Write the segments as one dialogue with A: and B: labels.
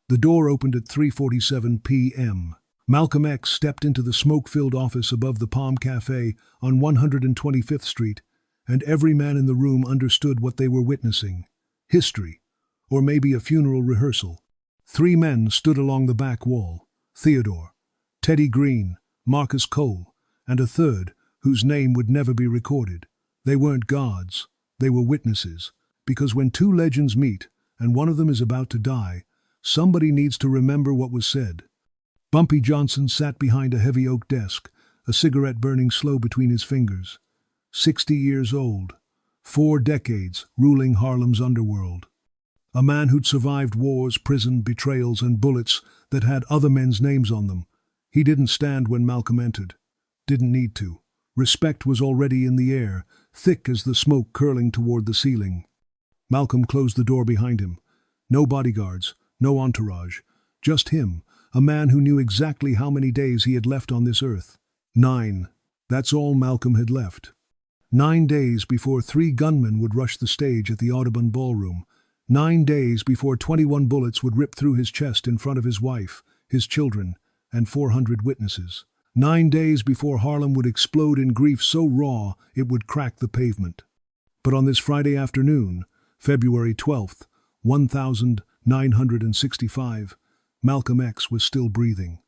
A: The door opened at 3:47 p.m. Malcolm X stepped into the smoke-filled office above the Palm Cafe on 125th Street, and every man in the room understood what they were witnessing. History, or maybe a funeral rehearsal. 3 men stood along the back wall: Theodore, Teddy Green, Marcus Cole, and a third, whose name would never be recorded. They weren't guards, they were witnesses, because when 2 legends meet, and one of them is about to die, somebody needs to remember what was said. Bumpy Johnson sat behind a heavy oak desk, a cigarette burning slow between his fingers. 60 years old, 4 decades ruling Harlem's underworld. A man who'd survived wars, prison, betrayals, and bullets that had other men's names on them. He didn't stand when Malcolm entered. Didn't need to. Respect was already in the air, thick as the smoke curling toward the ceiling. Malcolm closed the door behind him. No bodyguards, no entourage. Just him, a man who knew exactly how many days he had left on this earth. 9. That's all Malcolm had left. 9 days before 3 gunmen would rush the stage at the Audubon Ballroom. 9 days before 21 bullets would rip through his chest in front of his wife, his children, and 400 witnesses. 9 days before Harlem would explode in grief so raw it would crack the pavement. But on this Friday afternoon, February 12th, 1965, Malcolm X was still breathing,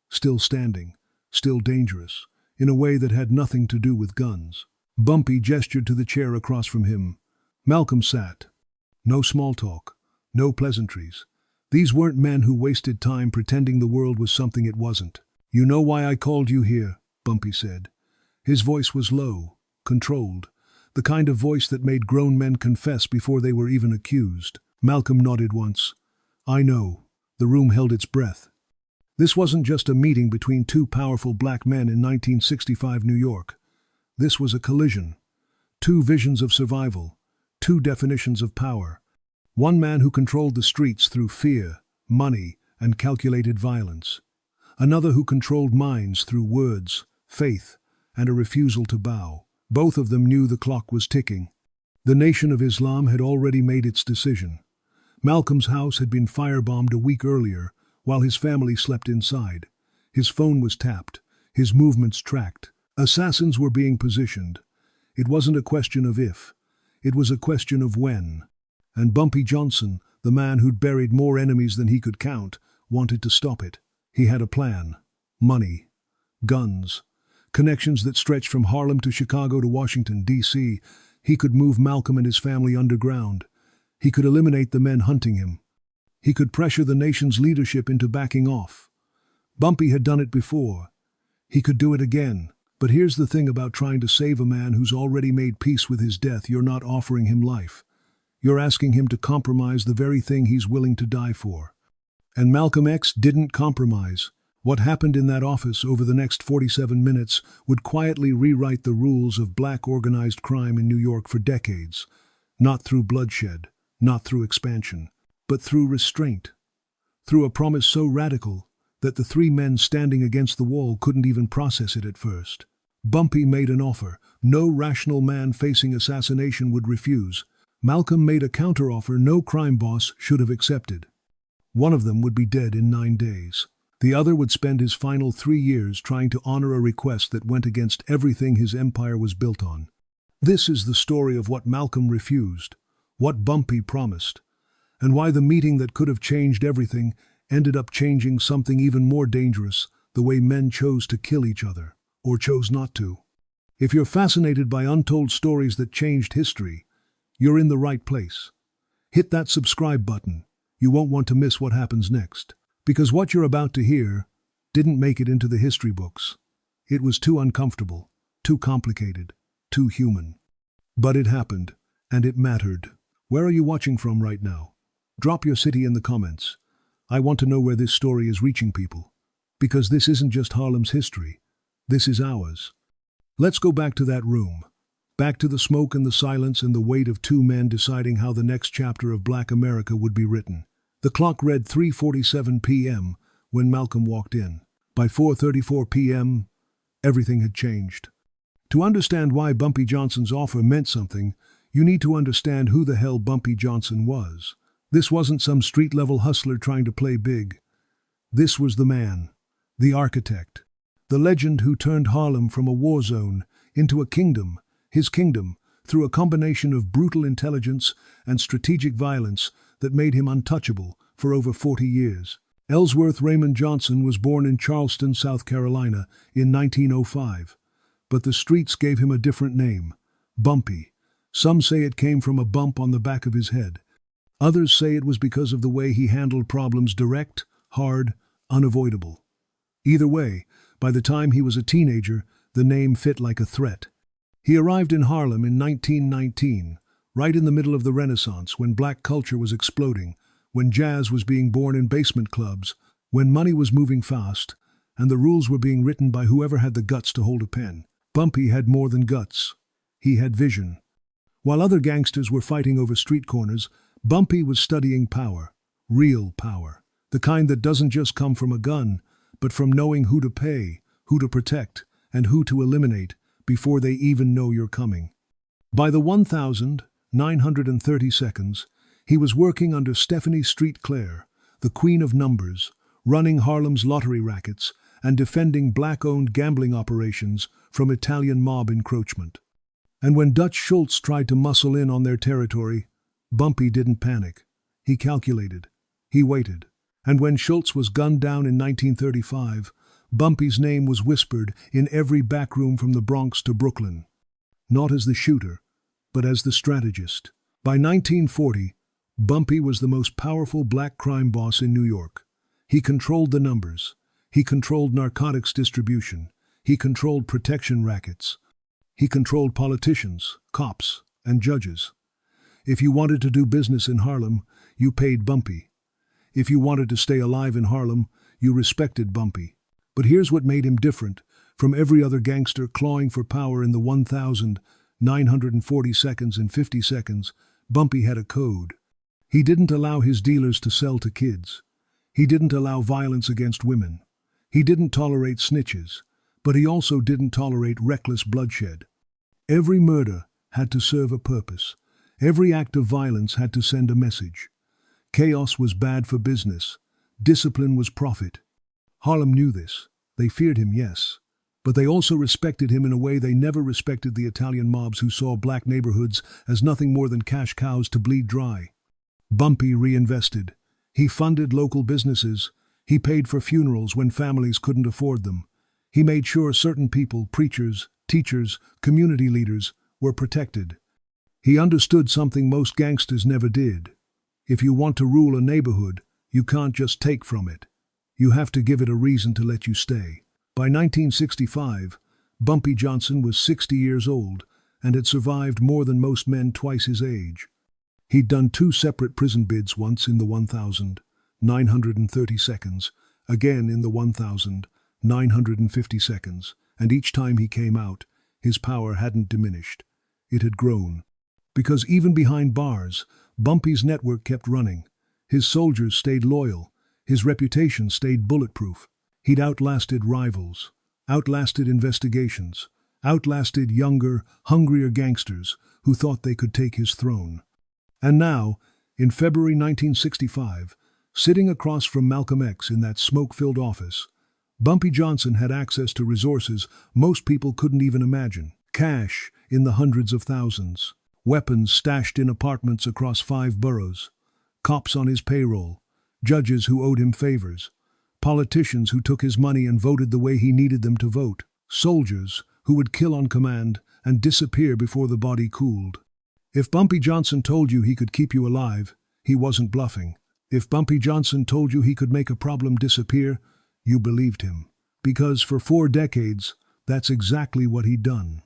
A: still standing, still dangerous, in a way that had nothing to do with guns. Bumpy gestured to the chair across from him. Malcolm sat. No small talk, no pleasantries. These weren't men who wasted time pretending the world was something it wasn't. "You know why I called you here," Bumpy said. His voice was low, controlled, the kind of voice that made grown men confess before they were even accused. Malcolm nodded once. "I know." The room held its breath. This wasn't just a meeting between 2 powerful black men in 1965 New York. This was a collision. 2 visions of survival, 2 definitions of power. One man who controlled the streets through fear, money, and calculated violence. Another who controlled minds through words, faith, and a refusal to bow. Both of them knew the clock was ticking. The Nation of Islam had already made its decision. Malcolm's house had been firebombed a week earlier, while his family slept inside. His phone was tapped, his movements tracked. Assassins were being positioned. It wasn't a question of if, it was a question of when. And Bumpy Johnson, the man who'd buried more enemies than he could count, wanted to stop it. He had a plan. Money. Guns. Connections that stretched from Harlem to Chicago to Washington, D.C. He could move Malcolm and his family underground. He could eliminate the men hunting him. He could pressure the nation's leadership into backing off. Bumpy had done it before. He could do it again. But here's the thing about trying to save a man who's already made peace with his death: you're not offering him life. You're asking him to compromise the very thing he's willing to die for. And Malcolm X didn't compromise. What happened in that office over the next 47 minutes would quietly rewrite the rules of black organized crime in New York for decades. Not through bloodshed, not through expansion, but through restraint. Through a promise so radical that the 3 men standing against the wall couldn't even process it at first. Bumpy made an offer no rational man facing assassination would refuse. Malcolm made a counteroffer no crime boss should have accepted. One of them would be dead in 9 days. The other would spend his final 3 years trying to honor a request that went against everything his empire was built on. This is the story of what Malcolm refused, what Bumpy promised, and why the meeting that could have changed everything ended up changing something even more dangerous: the way men chose to kill each other, or chose not to. If you're fascinated by untold stories that changed history, you're in the right place. Hit that subscribe button. You won't want to miss what happens next. Because what you're about to hear didn't make it into the history books. It was too uncomfortable, too complicated, too human. But it happened, and it mattered. Where are you watching from right now? Drop your city in the comments. I want to know where this story is reaching people. Because this isn't just Harlem's history. This is ours. Let's go back to that room. Back to the smoke and the silence and the weight of 2 men deciding how the next chapter of Black America would be written. The clock read 3:47 p.m. when Malcolm walked in. By 4:34 p.m., everything had changed. To understand why Bumpy Johnson's offer meant something, you need to understand who the hell Bumpy Johnson was. This wasn't some street-level hustler trying to play big. This was the man, the architect, the legend who turned Harlem from a war zone into a kingdom, his kingdom, through a combination of brutal intelligence and strategic violence that made him untouchable for over 40 years. Ellsworth Raymond Johnson was born in Charleston, South Carolina in 1905, but the streets gave him a different name, Bumpy. Some say it came from a bump on the back of his head. Others say it was because of the way he handled problems direct, hard, unavoidable. Either way, by the time he was a teenager, the name fit like a threat. He arrived in Harlem in 1919, right in the middle of the Renaissance, when black culture was exploding, when jazz was being born in basement clubs, when money was moving fast, and the rules were being written by whoever had the guts to hold a pen. Bumpy had more than guts. He had vision. While other gangsters were fighting over street corners, Bumpy was studying power, real power, the kind that doesn't just come from a gun, but from knowing who to pay, who to protect, and who to eliminate before they even know you're coming. By the 1,930 seconds, he was working under Stephanie Street Claire, the queen of numbers, running Harlem's lottery rackets and defending black-owned gambling operations from Italian mob encroachment. And when Dutch Schultz tried to muscle in on their territory, Bumpy didn't panic. He calculated. He waited. And when Schultz was gunned down in 1935, Bumpy's name was whispered in every backroom from the Bronx to Brooklyn. Not as the shooter, but as the strategist. By 1940, Bumpy was the most powerful black crime boss in New York. He controlled the numbers. He controlled narcotics distribution. He controlled protection rackets. He controlled politicians, cops, and judges. If you wanted to do business in Harlem, you paid Bumpy. If you wanted to stay alive in Harlem, you respected Bumpy. But here's what made him different from every other gangster clawing for power in the 1,940 seconds and 50 seconds. Bumpy had a code. He didn't allow his dealers to sell to kids. He didn't allow violence against women. He didn't tolerate snitches, but he also didn't tolerate reckless bloodshed. Every murder had to serve a purpose. Every act of violence had to send a message. Chaos was bad for business. Discipline was profit. Harlem knew this. They feared him, yes. But they also respected him in a way they never respected the Italian mobs who saw black neighborhoods as nothing more than cash cows to bleed dry. Bumpy reinvested. He funded local businesses. He paid for funerals when families couldn't afford them. He made sure certain people, preachers, teachers, community leaders, were protected. He understood something most gangsters never did. If you want to rule a neighborhood, you can't just take from it. You have to give it a reason to let you stay. By 1965, Bumpy Johnson was 60 years old and had survived more than most men twice his age. He'd done 2 separate prison bids, once in the 1,930 seconds, again in the 1,950 seconds, and each time he came out, his power hadn't diminished. It had grown. Because even behind bars, Bumpy's network kept running. His soldiers stayed loyal. His reputation stayed bulletproof. He'd outlasted rivals, outlasted investigations, outlasted younger, hungrier gangsters who thought they could take his throne. And now, in February 1965, sitting across from Malcolm X in that smoke-filled office, Bumpy Johnson had access to resources most people couldn't even imagine. Cash in the hundreds of thousands. Weapons stashed in apartments across 5 boroughs. Cops on his payroll. Judges who owed him favors. Politicians who took his money and voted the way he needed them to vote. Soldiers who would kill on command and disappear before the body cooled. If Bumpy Johnson told you he could keep you alive, he wasn't bluffing. If Bumpy Johnson told you he could make a problem disappear, you believed him. Because for 4 decades, that's exactly what he'd done.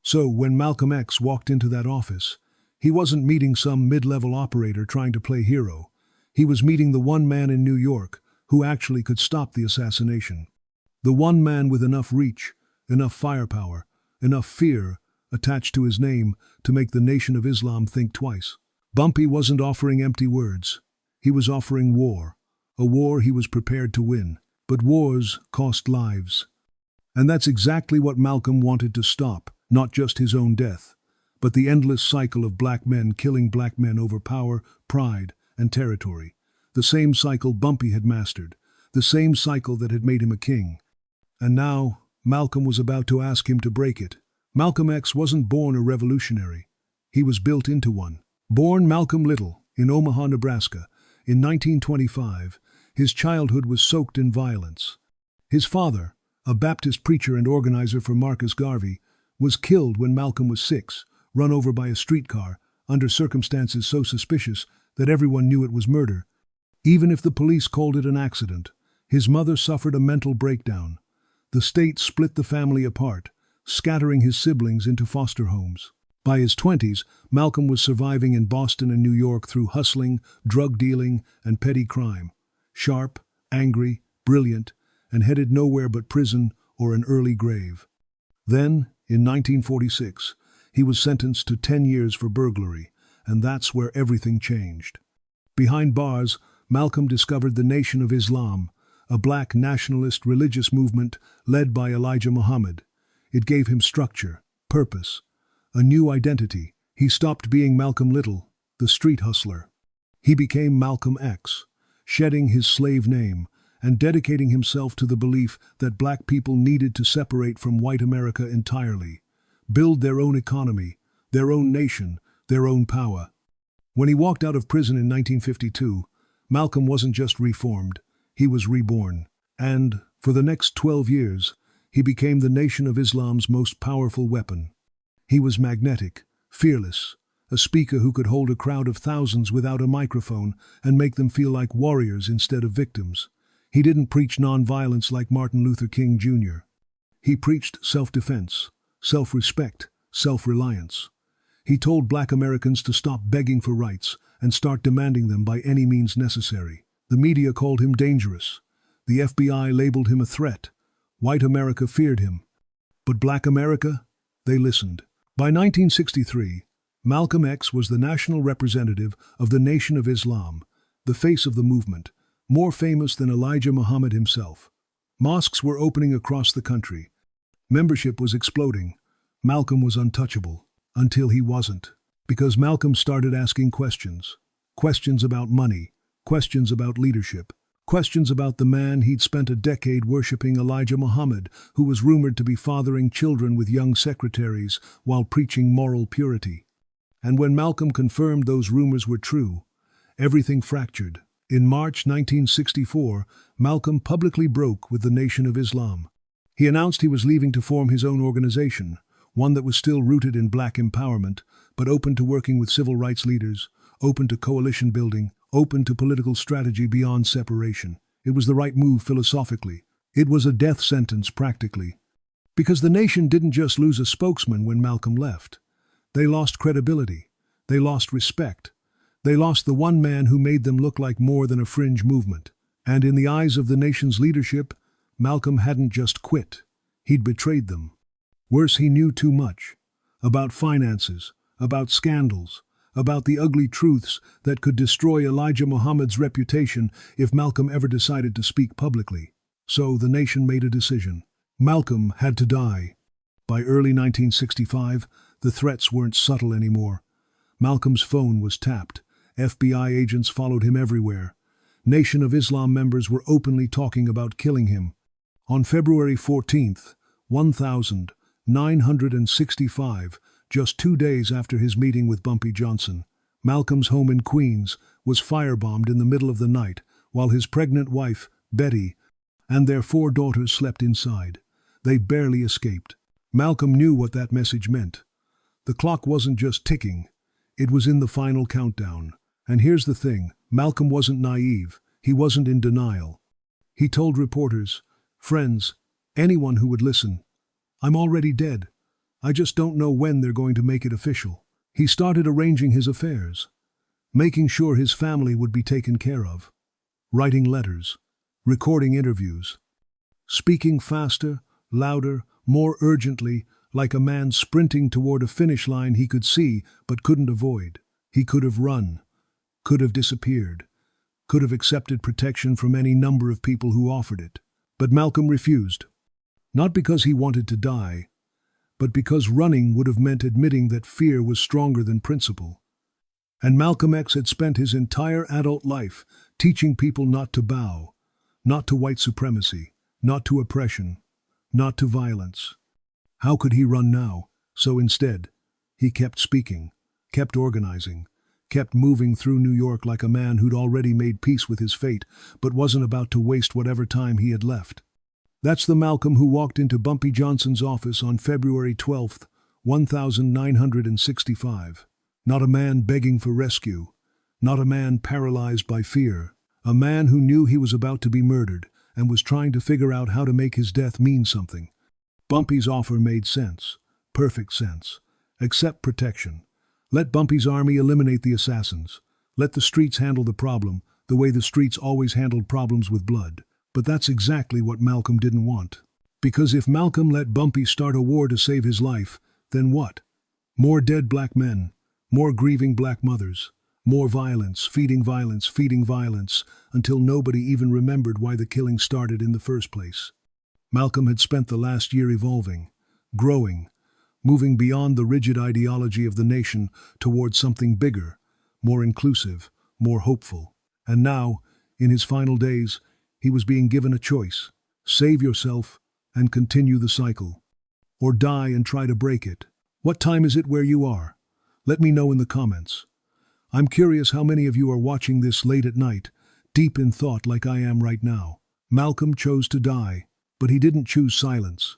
A: So when Malcolm X walked into that office, he wasn't meeting some mid-level operator trying to play hero. He was meeting the one man in New York who actually could stop the assassination. The one man with enough reach, enough firepower, enough fear attached to his name to make the Nation of Islam think twice. Bumpy wasn't offering empty words. He was offering war, a war he was prepared to win. But wars cost lives. And that's exactly what Malcolm wanted to stop, not just his own death, but the endless cycle of black men killing black men over power, pride, and territory. The same cycle Bumpy had mastered, the same cycle that had made him a king. And now, Malcolm was about to ask him to break it. Malcolm X wasn't born a revolutionary. He was built into one. Born Malcolm Little, in Omaha, Nebraska, in 1925, his childhood was soaked in violence. His father, a Baptist preacher and organizer for Marcus Garvey, was killed when Malcolm was 6, run over by a streetcar, under circumstances so suspicious that everyone knew it was murder. Even if the police called it an accident, his mother suffered a mental breakdown. The state split the family apart, scattering his siblings into foster homes. By his 20s, Malcolm was surviving in Boston and New York through hustling, drug dealing, and petty crime. Sharp, angry, brilliant, and headed nowhere but prison or an early grave. Then, in 1946, he was sentenced to 10 years for burglary, and that's where everything changed. Behind bars, Malcolm discovered the Nation of Islam, a black nationalist religious movement led by Elijah Muhammad. It gave him structure, purpose, a new identity. He stopped being Malcolm Little, the street hustler. He became Malcolm X, shedding his slave name and dedicating himself to the belief that black people needed to separate from white America entirely, build their own economy, their own nation, their own power. When he walked out of prison in 1952, Malcolm wasn't just reformed, he was reborn. And, for the next 12 years, he became the Nation of Islam's most powerful weapon. He was magnetic, fearless, a speaker who could hold a crowd of thousands without a microphone and make them feel like warriors instead of victims. He didn't preach nonviolence like Martin Luther King Jr. He preached self-defense, self-respect, self-reliance. He told black Americans to stop begging for rights and start demanding them by any means necessary. The media called him dangerous. The FBI labeled him a threat. White America feared him. But black America? They listened. By 1963, Malcolm X was the national representative of the Nation of Islam, the face of the movement, more famous than Elijah Muhammad himself. Mosques were opening across the country. Membership was exploding. Malcolm was untouchable, until he wasn't. Because Malcolm started asking questions. Questions about money, questions about leadership, questions about the man he'd spent a decade worshipping, Elijah Muhammad, who was rumored to be fathering children with young secretaries while preaching moral purity. And when Malcolm confirmed those rumors were true, everything fractured. In March 1964, Malcolm publicly broke with the Nation of Islam. He announced he was leaving to form his own organization, one that was still rooted in black empowerment, but open to working with civil rights leaders, open to coalition building, open to political strategy beyond separation. It was the right move philosophically. It was a death sentence practically. Because the nation didn't just lose a spokesman when Malcolm left. They lost credibility. They lost respect. They lost the one man who made them look like more than a fringe movement. And in the eyes of the nation's leadership, Malcolm hadn't just quit. He'd betrayed them. Worse, he knew too much. About finances, about scandals, about the ugly truths that could destroy Elijah Muhammad's reputation if Malcolm ever decided to speak publicly. So the nation made a decision. Malcolm had to die. By early 1965, the threats weren't subtle anymore. Malcolm's phone was tapped. FBI agents followed him everywhere. Nation of Islam members were openly talking about killing him. On February 14th, 1965, just 2 days after his meeting with Bumpy Johnson, Malcolm's home in Queens was firebombed in the middle of the night while his pregnant wife, Betty, and their 4 daughters slept inside. They barely escaped. Malcolm knew what that message meant. The clock wasn't just ticking, it was in the final countdown. And here's the thing, Malcolm wasn't naive, he wasn't in denial. He told reporters, friends, anyone who would listen, I'm already dead. I just don't know when they're going to make it official. He started arranging his affairs, making sure his family would be taken care of, writing letters, recording interviews, speaking faster, louder, more urgently, like a man sprinting toward a finish line he could see but couldn't avoid. He could have run, could have disappeared, could have accepted protection from any number of people who offered it. But Malcolm refused. Not because he wanted to die, but because running would have meant admitting that fear was stronger than principle. And Malcolm X had spent his entire adult life teaching people not to bow, not to white supremacy, not to oppression, not to violence. How could he run now? So instead, he kept speaking, kept organizing, kept moving through New York like a man who'd already made peace with his fate, but wasn't about to waste whatever time he had left. That's the Malcolm who walked into Bumpy Johnson's office on February 12th, 1965. Not a man begging for rescue, not a man paralyzed by fear, a man who knew he was about to be murdered and was trying to figure out how to make his death mean something. Bumpy's offer made sense, perfect sense. Accept protection. Let Bumpy's army eliminate the assassins. Let the streets handle the problem the way the streets always handled problems with blood. But that's exactly what Malcolm didn't want. Because if Malcolm let Bumpy start a war to save his life, then what? More dead black men, more grieving black mothers, more violence, feeding violence, until nobody even remembered why the killing started in the first place. Malcolm had spent the last year evolving, growing, moving beyond the rigid ideology of the nation towards something bigger, more inclusive, more hopeful. And now, in his final days, he was being given a choice: save yourself and continue the cycle, or die and try to break it. What time is it where you are? Let me know in the comments. I'm curious how many of you are watching this late at night, deep in thought like I am right now. Malcolm chose to die, but he didn't choose silence.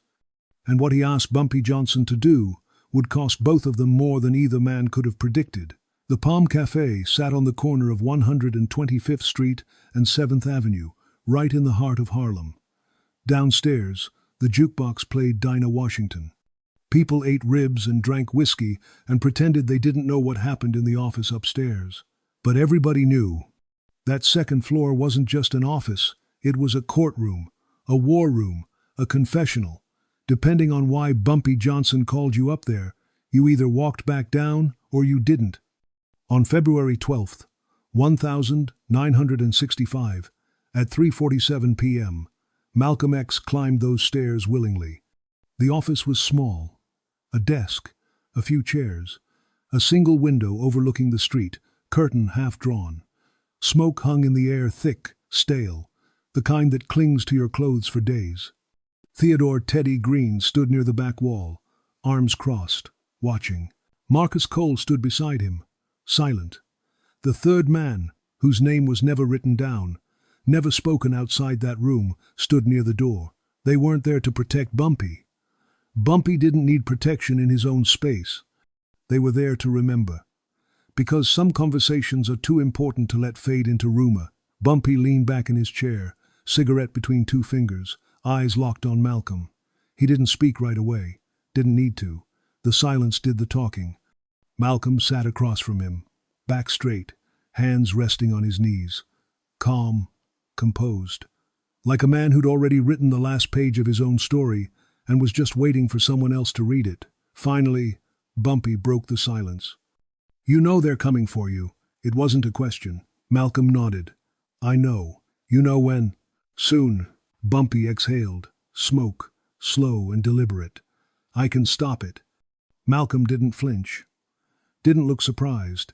A: And what he asked Bumpy Johnson to do would cost both of them more than either man could have predicted. The Palm Cafe sat on the corner of 125th Street and 7th Avenue, right in the heart of Harlem. Downstairs, the jukebox played Dinah Washington. People ate ribs and drank whiskey and pretended they didn't know what happened in the office upstairs. But everybody knew. That second floor wasn't just an office, it was a courtroom, a war room, a confessional. Depending on why Bumpy Johnson called you up there, you either walked back down or you didn't. On February 12th, 1965, at 3:47 p.m., Malcolm X climbed those stairs willingly. The office was small. A desk, a few chairs, a single window overlooking the street, curtain half drawn. Smoke hung in the air, thick, stale, the kind that clings to your clothes for days. Theodore Teddy Green stood near the back wall, arms crossed, watching. Marcus Cole stood beside him, silent. The third man, whose name was never written down, never spoken outside that room, stood near the door. They weren't there to protect Bumpy. Bumpy didn't need protection in his own space. They were there to remember. Because some conversations are too important to let fade into rumor. Bumpy leaned back in his chair, cigarette between two fingers, eyes locked on Malcolm. He didn't speak right away, didn't need to. The silence did the talking. Malcolm sat across from him, back straight, hands resting on his knees. Calm, composed. Like a man who'd already written the last page of his own story and was just waiting for someone else to read it. Finally, Bumpy broke the silence. You know they're coming for you. It wasn't a question. Malcolm nodded. I know. You know when? Soon. Bumpy exhaled. Smoke. Slow and deliberate. I can stop it. Malcolm didn't flinch. Didn't look surprised.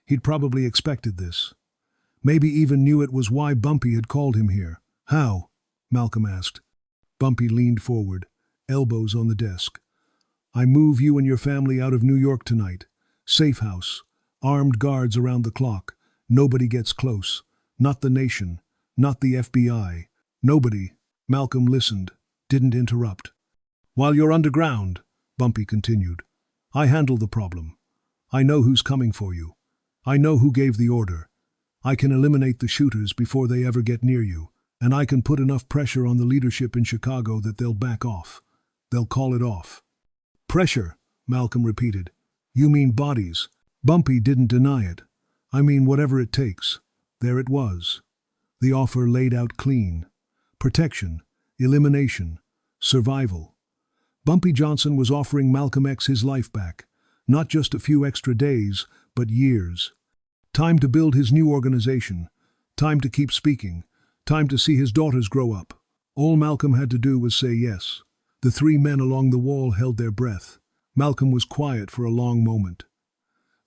A: He'd probably expected this. Maybe even knew it was why Bumpy had called him here. How? Malcolm asked. Bumpy leaned forward, elbows on the desk. I move you and your family out of New York tonight. Safe house. Armed guards around the clock. Nobody gets close. Not the nation. Not the FBI. Nobody. Malcolm listened, didn't interrupt. While you're underground, Bumpy continued, I handle the problem. I know who's coming for you. I know who gave the order. I can eliminate the shooters before they ever get near you, and I can put enough pressure on the leadership in Chicago that they'll back off. They'll call it off. Pressure, Malcolm repeated. You mean bodies? Bumpy didn't deny it. I mean whatever it takes. There it was. The offer laid out clean. Protection, elimination, survival. Bumpy Johnson was offering Malcolm X his life back. Not just a few extra days, but years. Time to build his new organization. Time to keep speaking. Time to see his daughters grow up. All Malcolm had to do was say yes. The three men along the wall held their breath. Malcolm was quiet for a long moment.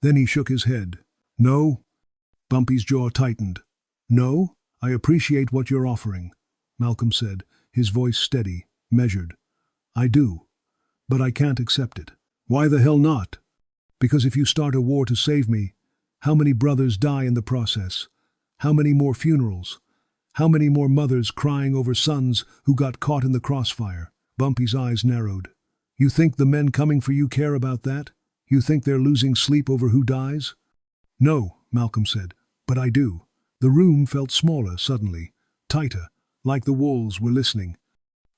A: Then he shook his head. No? Bumpy's jaw tightened. No? I appreciate what you're offering, Malcolm said, his voice steady, measured. I do. But I can't accept it. Why the hell not? Because if you start a war to save me, how many brothers die in the process? How many more funerals? How many more mothers crying over sons who got caught in the crossfire? Bumpy's eyes narrowed. You think the men coming for you care about that? You think they're losing sleep over who dies? No, Malcolm said, but I do. The room felt smaller suddenly, tighter, like the walls were listening.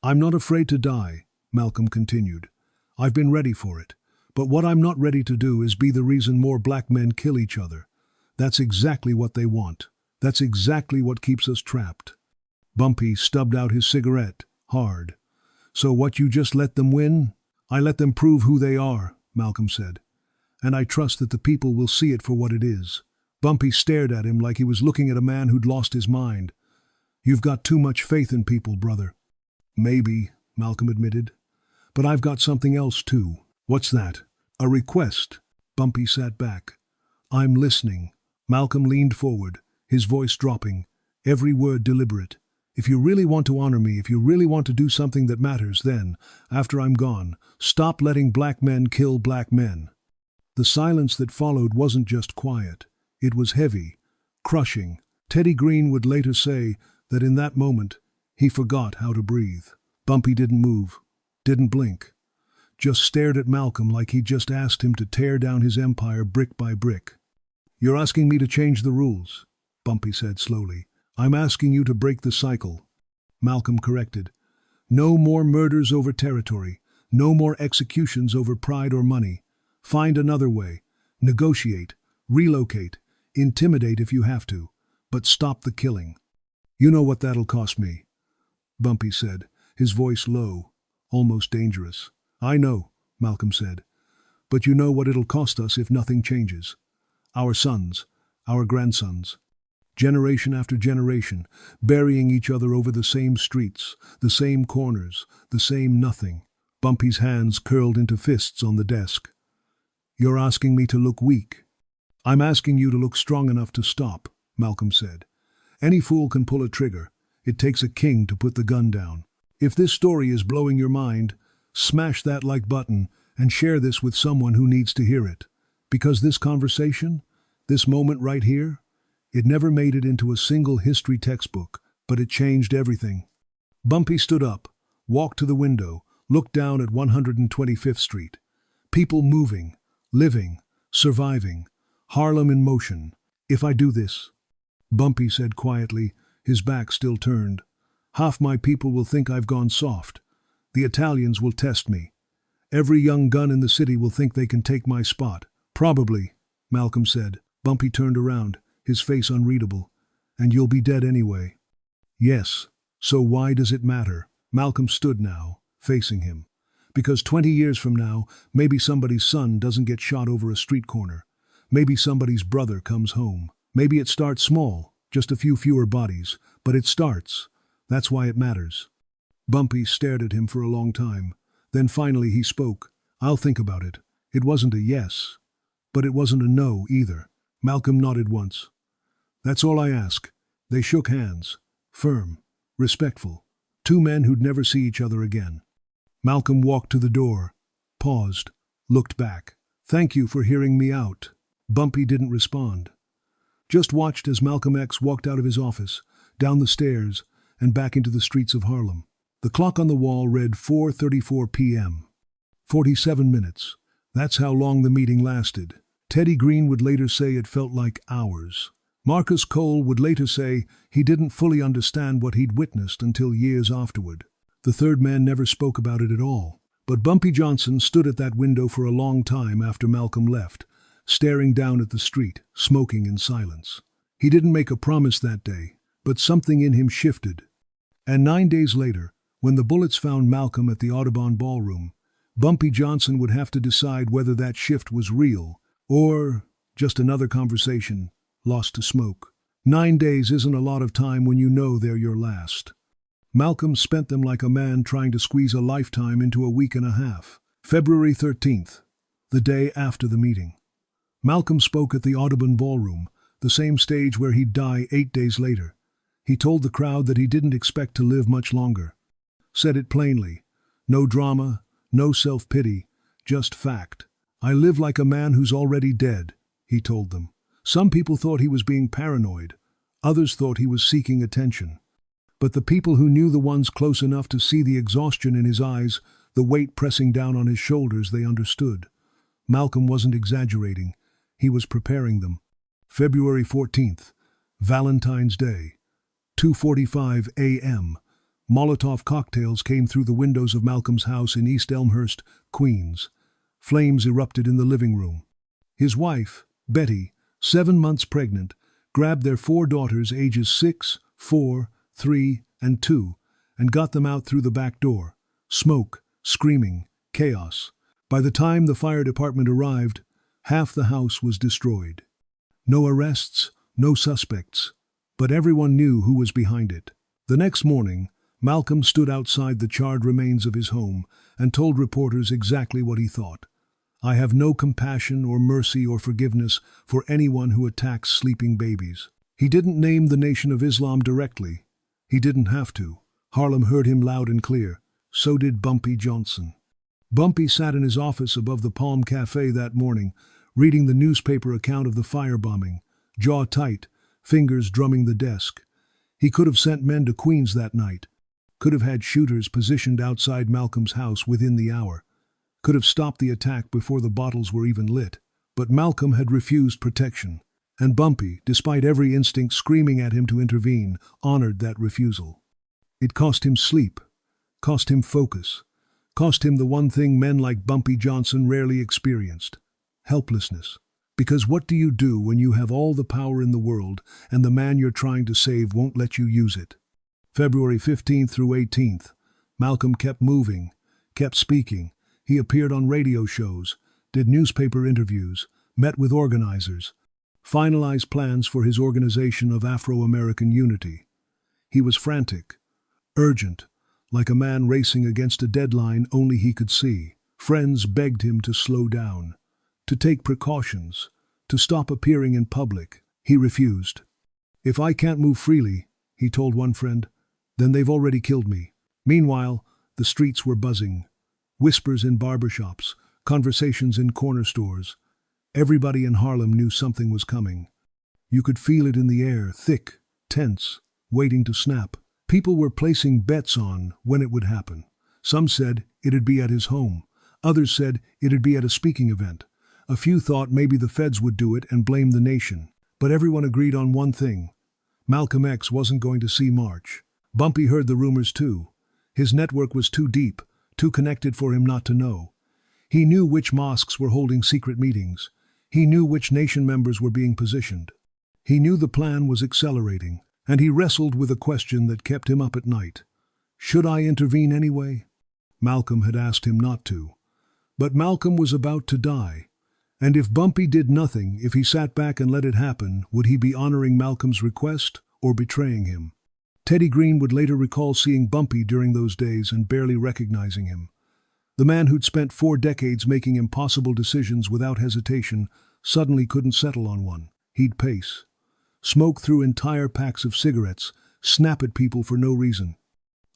A: I'm not afraid to die, Malcolm continued. I've been ready for it. But what I'm not ready to do is be the reason more black men kill each other. That's exactly what they want. That's exactly what keeps us trapped. Bumpy stubbed out his cigarette, hard. So what, you just let them win? I let them prove who they are, Malcolm said. And I trust that the people will see it for what it is. Bumpy stared at him like he was looking at a man who'd lost his mind. You've got too much faith in people, brother. Maybe, Malcolm admitted. But I've got something else too. What's that? A request. Bumpy sat back. I'm listening. Malcolm leaned forward, his voice dropping, every word deliberate. If you really want to honor me, if you really want to do something that matters, then, after I'm gone, stop letting black men kill black men. The silence that followed wasn't just quiet. It was heavy, crushing. Teddy Green would later say that in that moment, he forgot how to breathe. Bumpy didn't move, didn't blink. Just stared at Malcolm like he'd just asked him to tear down his empire brick by brick. You're asking me to change the rules, Bumpy said slowly. I'm asking you to break the cycle. Malcolm corrected. No more murders over territory. No more executions over pride or money. Find another way. Negotiate. Relocate. Intimidate if you have to. But stop the killing. You know what that'll cost me, Bumpy said, his voice low, almost dangerous. I know, Malcolm said. But you know what it'll cost us if nothing changes. Our sons, our grandsons. Generation after generation, burying each other over the same streets, the same corners, the same nothing. Bumpy's hands curled into fists on the desk. You're asking me to look weak. I'm asking you to look strong enough to stop, Malcolm said. Any fool can pull a trigger. It takes a king to put the gun down. If this story is blowing your mind, smash that like button and share this with someone who needs to hear it. Because this conversation, this moment right here, it never made it into a single history textbook, but it changed everything. Bumpy stood up, walked to the window, looked down at 125th Street. People moving, living, surviving, Harlem in motion. If I do this, Bumpy said quietly, his back still turned, half my people will think I've gone soft. The Italians will test me. Every young gun in the city will think they can take my spot. Probably, Malcolm said. Bumpy turned around, his face unreadable. And you'll be dead anyway. Yes, so why does it matter? Malcolm stood now, facing him. Because 20 years from now, maybe somebody's son doesn't get shot over a street corner. Maybe somebody's brother comes home. Maybe it starts small, just a few fewer bodies, but it starts. That's why it matters. Bumpy stared at him for a long time. Then finally he spoke. I'll think about it. It wasn't a yes, but it wasn't a no either. Malcolm nodded once. That's all I ask. They shook hands. Firm. Respectful. Two men who'd never see each other again. Malcolm walked to the door, paused, looked back. Thank you for hearing me out. Bumpy didn't respond. Just watched as Malcolm X walked out of his office, down the stairs, and back into the streets of Harlem. The clock on the wall read 4:34 p.m. 47 minutes. That's how long the meeting lasted. Teddy Green would later say it felt like hours. Marcus Cole would later say he didn't fully understand what he'd witnessed until years afterward. The third man never spoke about it at all. But Bumpy Johnson stood at that window for a long time after Malcolm left, staring down at the street, smoking in silence. He didn't make a promise that day, but something in him shifted. And 9 days later, when the bullets found Malcolm at the Audubon Ballroom, Bumpy Johnson would have to decide whether that shift was real or just another conversation lost to smoke. 9 days isn't a lot of time when you know they're your last. Malcolm spent them like a man trying to squeeze a lifetime into a week and a half. February 13th, the day after the meeting. Malcolm spoke at the Audubon Ballroom, the same stage where he'd die 8 days later. He told the crowd that he didn't expect to live much longer. Said it plainly. No drama, no self-pity, just fact. I live like a man who's already dead, he told them. Some people thought he was being paranoid. Others thought he was seeking attention. But the people who knew the ones close enough to see the exhaustion in his eyes, the weight pressing down on his shoulders, they understood. Malcolm wasn't exaggerating. He was preparing them. February 14th, Valentine's Day. 2:45 a.m. Molotov cocktails came through the windows of Malcolm's house in East Elmhurst, Queens. Flames erupted in the living room. His wife, Betty, 7 months pregnant, grabbed their 4 daughters ages 6, 4, 3, and 2, and got them out through the back door. Smoke, screaming, chaos. By the time the fire department arrived, half the house was destroyed. No arrests, no suspects, but everyone knew who was behind it. The next morning, Malcolm stood outside the charred remains of his home and told reporters exactly what he thought. I have no compassion or mercy or forgiveness for anyone who attacks sleeping babies. He didn't name the Nation of Islam directly. He didn't have to. Harlem heard him loud and clear. So did Bumpy Johnson. Bumpy sat in his office above the Palm Cafe that morning, reading the newspaper account of the firebombing, jaw tight, fingers drumming the desk. He could have sent men to Queens that night, could have had shooters positioned outside Malcolm's house within the hour, could have stopped the attack before the bottles were even lit. But Malcolm had refused protection, and Bumpy, despite every instinct screaming at him to intervene, honored that refusal. It cost him sleep, cost him focus, cost him the one thing men like Bumpy Johnson rarely experienced: helplessness. Because what do you do when you have all the power in the world and the man you're trying to save won't let you use it? February 15th through 18th, Malcolm kept moving, kept speaking. He appeared on radio shows, did newspaper interviews, met with organizers, finalized plans for his organization of Afro-American unity. He was frantic, urgent, like a man racing against a deadline only he could see. Friends begged him to slow down, to take precautions, to stop appearing in public. He refused. If I can't move freely, he told one friend, then they've already killed me. Meanwhile, the streets were buzzing. Whispers in barbershops, conversations in corner stores. Everybody in Harlem knew something was coming. You could feel it in the air, thick, tense, waiting to snap. People were placing bets on when it would happen. Some said it'd be at his home. Others said it'd be at a speaking event. A few thought maybe the feds would do it and blame the nation. But everyone agreed on one thing. Malcolm X wasn't going to see March. Bumpy heard the rumors too. His network was too deep, too connected for him not to know. He knew which mosques were holding secret meetings. He knew which nation members were being positioned. He knew the plan was accelerating, and he wrestled with a question that kept him up at night. Should I intervene anyway? Malcolm had asked him not to. But Malcolm was about to die. And if Bumpy did nothing, if he sat back and let it happen, would he be honoring Malcolm's request or betraying him? Teddy Green would later recall seeing Bumpy during those days and barely recognizing him. The man who'd spent 4 decades making impossible decisions without hesitation suddenly couldn't settle on one. He'd pace, smoke through entire packs of cigarettes, snap at people for no reason.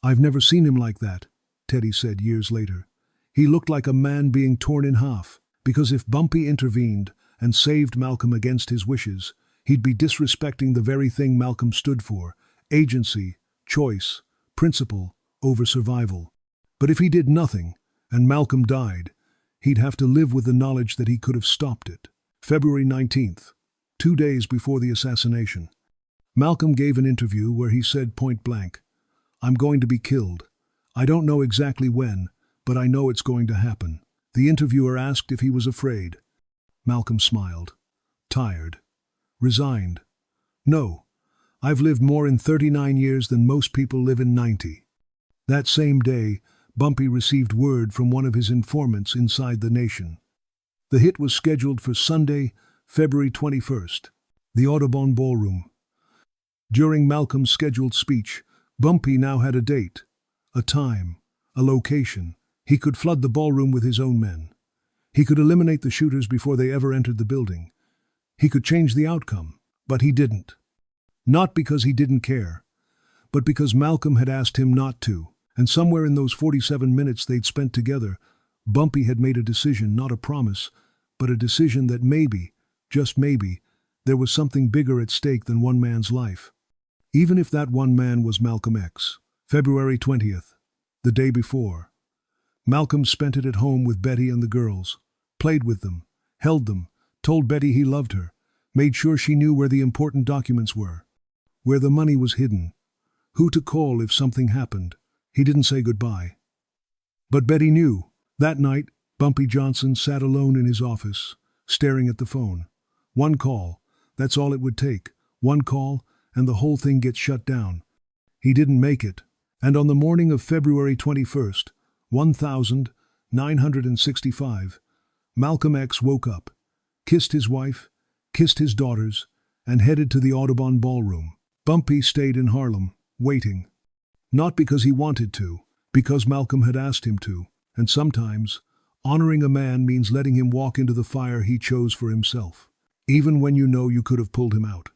A: I've never seen him like that, Teddy said years later. He looked like a man being torn in half, because if Bumpy intervened and saved Malcolm against his wishes, he'd be disrespecting the very thing Malcolm stood for: agency, choice, principle over survival. But if he did nothing, and Malcolm died, he'd have to live with the knowledge that he could have stopped it. February 19th, 2 days before the assassination. Malcolm gave an interview where he said point blank, "I'm going to be killed. I don't know exactly when, but I know it's going to happen." The interviewer asked if he was afraid. Malcolm smiled. Tired. Resigned. "No. I've lived more in 39 years than most people live in 90. That same day, Bumpy received word from one of his informants inside the nation. The hit was scheduled for Sunday, February 21st, the Audubon Ballroom. During Malcolm's scheduled speech, Bumpy now had a date, a time, a location. He could flood the ballroom with his own men. He could eliminate the shooters before they ever entered the building. He could change the outcome, but he didn't. Not because he didn't care, but because Malcolm had asked him not to. And somewhere in those 47 minutes they'd spent together, Bumpy had made a decision, not a promise, but a decision that maybe, just maybe, there was something bigger at stake than one man's life. Even if that one man was Malcolm X. February 20th, the day before. Malcolm spent it at home with Betty and the girls, played with them, held them, told Betty he loved her, made sure she knew where the important documents were, where the money was hidden, who to call if something happened. He didn't say goodbye. But Betty knew. That night, Bumpy Johnson sat alone in his office, staring at the phone. One call, that's all it would take. One call, and the whole thing gets shut down. He didn't make it, and on the morning of February 21st, 1965, Malcolm X woke up, kissed his wife, kissed his daughters, and headed to the Audubon Ballroom. Bumpy stayed in Harlem, waiting. Not because he wanted to, because Malcolm had asked him to, and sometimes, honoring a man means letting him walk into the fire he chose for himself, even when you know you could have pulled him out.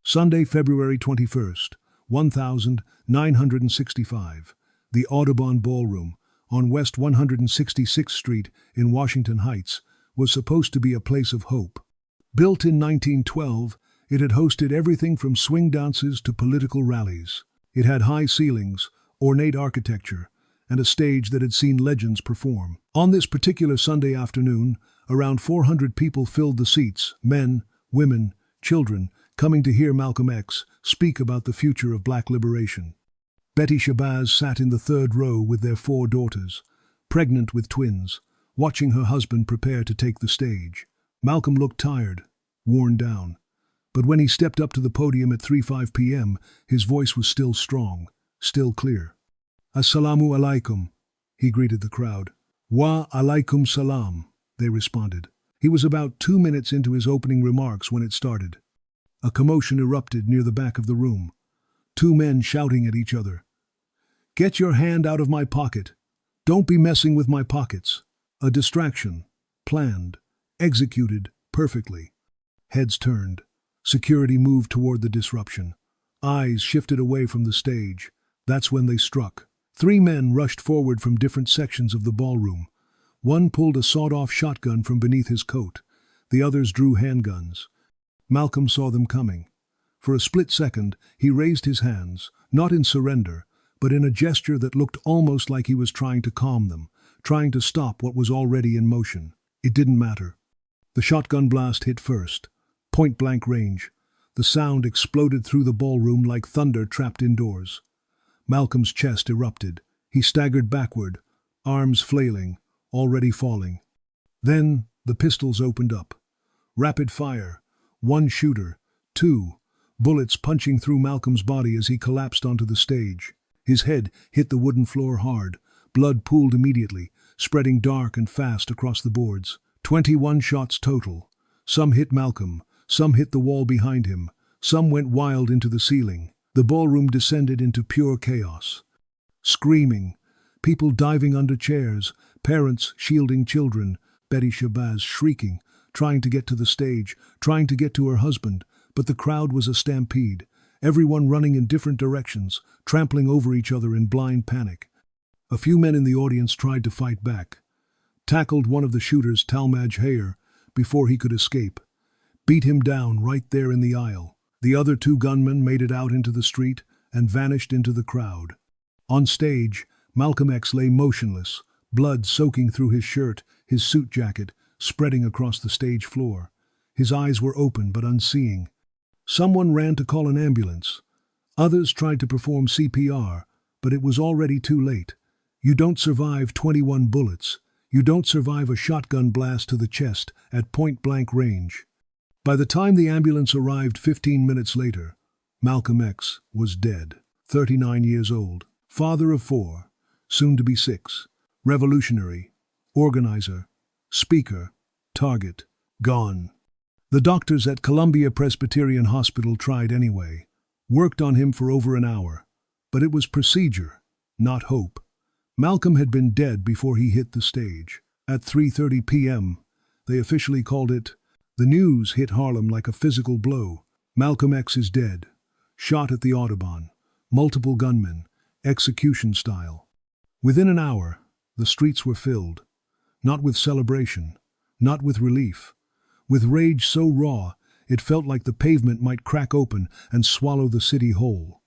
A: Sunday, February 21st, 1965, the Audubon Ballroom, on West 166th Street in Washington Heights, was supposed to be a place of hope. Built in 1912, it had hosted everything from swing dances to political rallies. It had high ceilings, ornate architecture, and a stage that had seen legends perform. On this particular Sunday afternoon, around 400 people filled the seats, men, women, children, coming to hear Malcolm X speak about the future of black liberation. Betty Shabazz sat in the third row with their 4 daughters, pregnant with twins, watching her husband prepare to take the stage. Malcolm looked tired, worn down. But when he stepped up to the podium at 3:05 p.m., his voice was still strong, still clear. "Assalamu alaikum," he greeted the crowd. "Wa alaikum salam," they responded. He was about 2 minutes into his opening remarks when it started. A commotion erupted near the back of the room. 2 men shouting at each other. "Get your hand out of my pocket. Don't be messing with my pockets." A distraction, planned, executed perfectly. Heads turned. Security moved toward the disruption. Eyes shifted away from the stage. That's when they struck. 3 men rushed forward from different sections of the ballroom. One pulled a sawed-off shotgun from beneath his coat. The others drew handguns. Malcolm saw them coming. For a split second, he raised his hands, not in surrender, but in a gesture that looked almost like he was trying to calm them, trying to stop what was already in motion. It didn't matter. The shotgun blast hit first. Point-blank range. The sound exploded through the ballroom like thunder trapped indoors. Malcolm's chest erupted. He staggered backward, arms flailing, already falling. Then the pistols opened up. Rapid fire. 1 shooter. 2. Bullets punching through Malcolm's body as he collapsed onto the stage. His head hit the wooden floor hard. Blood pooled immediately, spreading dark and fast across the boards. 21 shots total. Some hit Malcolm. Some hit the wall behind him. Some went wild into the ceiling. The ballroom descended into pure chaos. Screaming, people diving under chairs, parents shielding children, Betty Shabazz shrieking, trying to get to the stage, trying to get to her husband, but the crowd was a stampede, everyone running in different directions, trampling over each other in blind panic. A few men in the audience tried to fight back, tackled one of the shooters, Talmadge Hayer, before he could escape, beat him down right there in the aisle. The other 2 gunmen made it out into the street and vanished into the crowd. On stage, Malcolm X lay motionless, blood soaking through his shirt, his suit jacket, spreading across the stage floor. His eyes were open but unseeing. Someone ran to call an ambulance. Others tried to perform CPR, but it was already too late. You don't survive 21 bullets. You don't survive a shotgun blast to the chest at point-blank range. By the time the ambulance arrived 15 minutes later, Malcolm X was dead. 39 years old, father of 4, soon to be 6, revolutionary, organizer, speaker, target, gone. The doctors at Columbia Presbyterian Hospital tried anyway, worked on him for over an hour, but it was procedure, not hope. Malcolm had been dead before he hit the stage. At 3:30 p.m., they officially called it. The news hit Harlem like a physical blow. Malcolm X is dead. Shot at the Audubon. Multiple gunmen. Execution style. Within an hour, the streets were filled. Not with celebration. Not with relief. With rage so raw, it felt like the pavement might crack open and swallow the city whole.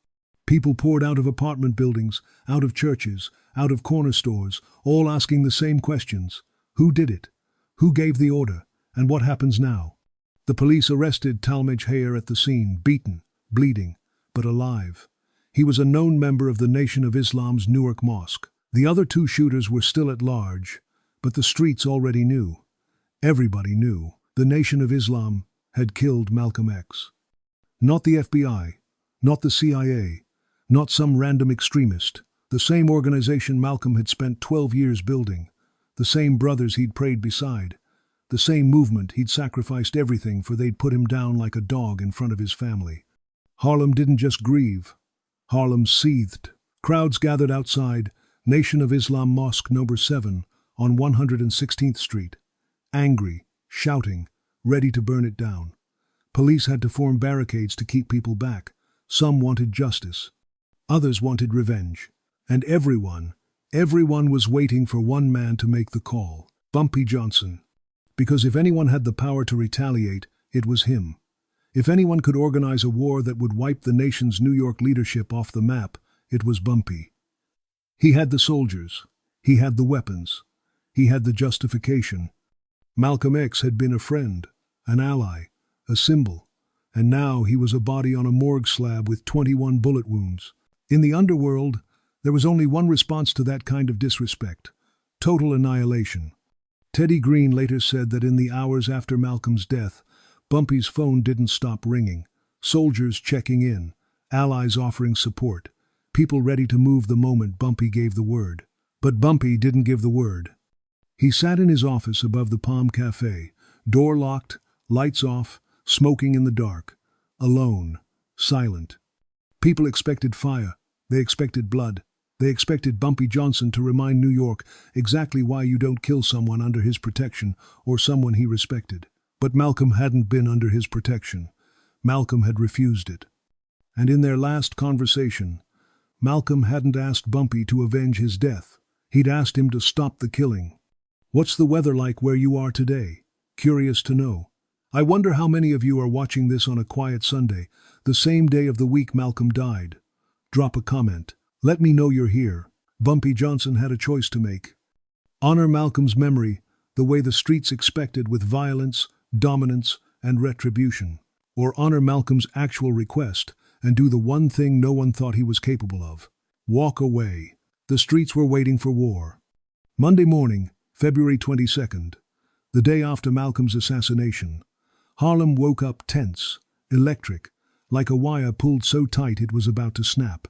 A: People poured out of apartment buildings, out of churches, out of corner stores, all asking the same questions. Who did it? Who gave the order? And what happens now? The police arrested Talmadge Hayer at the scene, beaten, bleeding, but alive. He was a known member of the Nation of Islam's Newark Mosque. The other two shooters were still at large, but the streets already knew. Everybody knew. The Nation of Islam had killed Malcolm X. Not the FBI, not the CIA, not some random extremist. The same organization Malcolm had spent 12 years building. The same brothers he'd prayed beside. The same movement he'd sacrificed everything for. They'd put him down like a dog in front of his family. Harlem didn't just grieve. Harlem seethed. Crowds gathered outside Nation of Islam Mosque No. 7 on 116th Street. Angry, shouting, ready to burn it down. Police had to form barricades to keep people back. Some wanted justice. Others wanted revenge. And everyone was waiting for one man to make the call. Bumpy Johnson. Because if anyone had the power to retaliate, it was him. If anyone could organize a war that would wipe the nation's New York leadership off the map, it was Bumpy. He had the soldiers. He had the weapons. He had the justification. Malcolm X had been a friend, an ally, a symbol, and now he was a body on a morgue slab with 21 bullet wounds. In the underworld, there was only one response to that kind of disrespect: total annihilation. Teddy Green later said that in the hours after Malcolm's death, Bumpy's phone didn't stop ringing. Soldiers checking in, allies offering support, people ready to move the moment Bumpy gave the word. But Bumpy didn't give the word. He sat in his office above the Palm Cafe, door locked, lights off, smoking in the dark, alone, silent. People expected fire. They expected blood. They expected Bumpy Johnson to remind New York exactly why you don't kill someone under his protection or someone he respected. But Malcolm hadn't been under his protection. Malcolm had refused it. And in their last conversation, Malcolm hadn't asked Bumpy to avenge his death. He'd asked him to stop the killing. What's the weather like where you are today? Curious to know. I wonder how many of you are watching this on a quiet Sunday, the same day of the week Malcolm died. Drop a comment. Let me know you're here. Bumpy Johnson had a choice to make. Honor Malcolm's memory the way the streets expected, with violence, dominance, and retribution. Or honor Malcolm's actual request and do the one thing no one thought he was capable of: walk away. The streets were waiting for war. Monday morning, February 22nd, the day after Malcolm's assassination, Harlem woke up tense, electric, like a wire pulled so tight it was about to snap.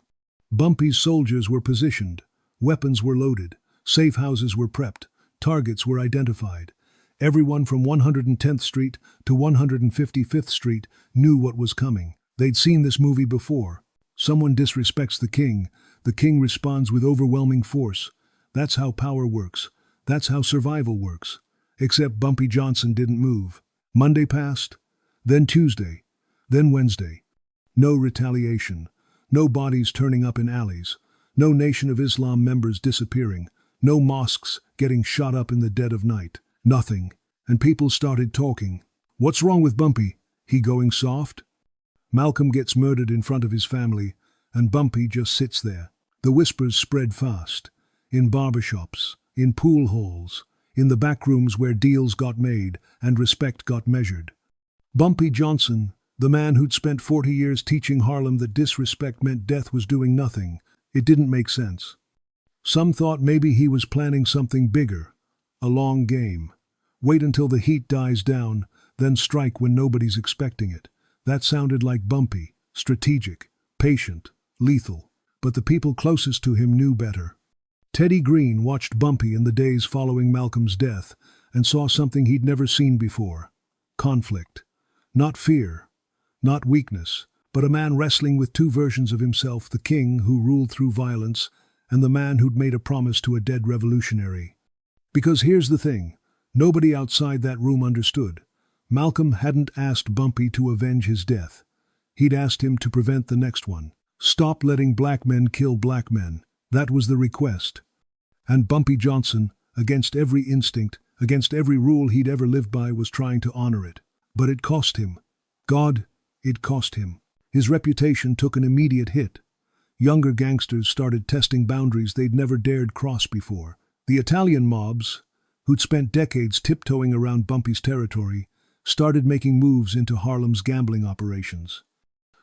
A: Bumpy's soldiers were positioned, weapons were loaded, safe houses were prepped, targets were identified. Everyone from 110th Street to 155th Street knew what was coming. They'd seen this movie before. Someone disrespects the king responds with overwhelming force. That's how power works. That's how survival works. Except Bumpy Johnson didn't move. Monday passed, then Tuesday, then Wednesday. No retaliation. No bodies turning up in alleys. No Nation of Islam members disappearing. No mosques getting shot up in the dead of night. Nothing. And people started talking. What's wrong with Bumpy? He going soft? Malcolm gets murdered in front of his family, and Bumpy just sits there. The whispers spread fast. In barbershops, in pool halls, in the back rooms where deals got made and respect got measured. Bumpy Johnson, the man who'd spent 40 years teaching Harlem that disrespect meant death, was doing nothing. It didn't make sense. Some thought maybe he was planning something bigger, a long game. Wait until the heat dies down, then strike when nobody's expecting it. That sounded like Bumpy, strategic, patient, lethal. But the people closest to him knew better. Teddy Green watched Bumpy in the days following Malcolm's death and saw something he'd never seen before: conflict. Not fear, not weakness, but a man wrestling with two versions of himself: the king who ruled through violence and the man who'd made a promise to a dead revolutionary. Because here's the thing, nobody outside that room understood. Malcolm hadn't asked Bumpy to avenge his death. He'd asked him to prevent the next one. Stop letting black men kill black men. That was the request. And Bumpy Johnson, against every instinct, against every rule he'd ever lived by, was trying to honor it. But it cost him. God, it cost him. His reputation took an immediate hit. Younger gangsters started testing boundaries they'd never dared cross before. The Italian mobs, who'd spent decades tiptoeing around Bumpy's territory, started making moves into Harlem's gambling operations.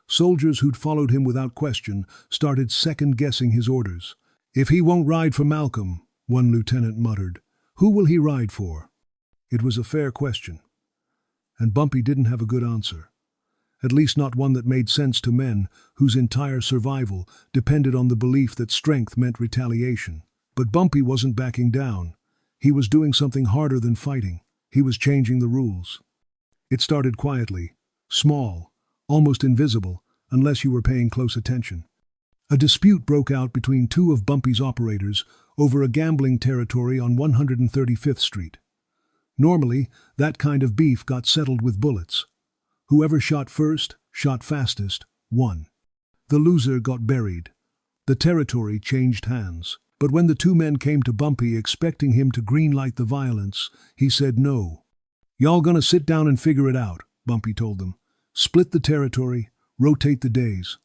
A: Soldiers who'd followed him without question started second-guessing his orders. "If he won't ride for Malcolm," one lieutenant muttered, "who will he ride for?" It was a fair question. And Bumpy didn't have a good answer. At least not one that made sense to men whose entire survival depended on the belief that strength meant retaliation. But Bumpy wasn't backing down. He was doing something harder than fighting. He was changing the rules. It started quietly, small, almost invisible, unless you were paying close attention. A dispute broke out between two of Bumpy's operators over a gambling territory on 135th Street. Normally, that kind of beef got settled with bullets. Whoever shot first, shot fastest, won. The loser got buried. The territory changed hands. But when the two men came to Bumpy expecting him to greenlight the violence, he said no. "Y'all gonna sit down and figure it out," Bumpy told them. "Split the territory, rotate the days.